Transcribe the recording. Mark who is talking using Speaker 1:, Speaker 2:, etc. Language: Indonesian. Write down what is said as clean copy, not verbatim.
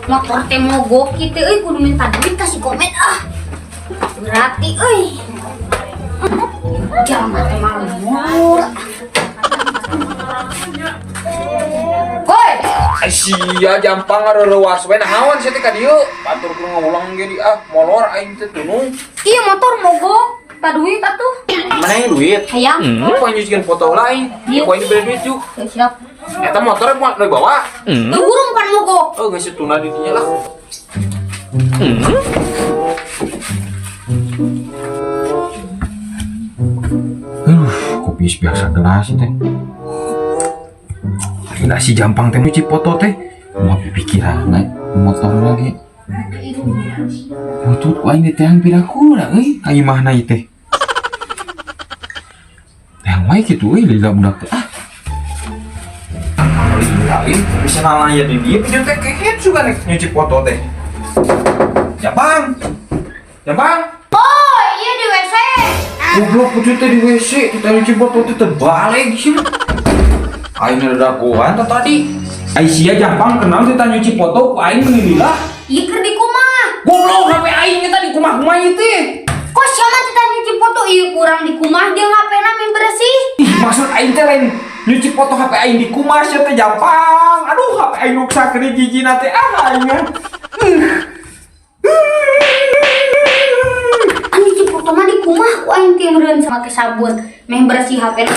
Speaker 1: Motor teh mogok kitu euy kudu minta duit kasih komen ah. Berarti euy. Jalma teh mah lembur. Woi,
Speaker 2: Sia jampang rerewas we nahawan sia teh ka dieu. Batur kudu ngulang ge di molor aing teh tunung.
Speaker 1: iya motor mogok. Ta duit atuh.
Speaker 2: Mana yang duit?
Speaker 1: Hayang.
Speaker 2: Kok nyucikan foto lain?
Speaker 1: Iya.
Speaker 2: Kok ini beli duit yuk?
Speaker 1: Siap.
Speaker 2: Eta motornya mau dibawa?
Speaker 1: Burung pan mogok.
Speaker 2: Oh geus tuna di dinya lah. Kopi biasa gelas teh. Gila si jampang teh nyuci foto teh. Mau pikiran naik motor lagi. Butut ku aing teh hampir aku lah euy. Ai mahna ieu teh. Yang wae kitu euy lila budak teh. Lain bisa nanya di dia pinjam teh kehet juga nih nyuci foto teh. Jampang. Jampang.
Speaker 1: Oh, iya di WC.
Speaker 2: Goblok pucuk teh di WC, kita nyuci foto teh terbalik sih. Aing ada dagoan tadi. Aisyah Jampang kenal kita nyuci foto ku aing menilila.
Speaker 1: Iya keur di kumah.
Speaker 2: Goblok HP aing tadi kumah-kumah ieu teh.
Speaker 1: Kok siapa kita nyuci foto iya kurang di kumah dia HP-na main bersih.
Speaker 2: Ih, maksud aing teh lain nyuci foto HP aing di kumah sia teh Jampang. Aduh, HP aing nu sakri jijina teh aing.
Speaker 1: Nyuci foto mah di kumah ku aing teh meureun sama ke sabun main bersih HP-na.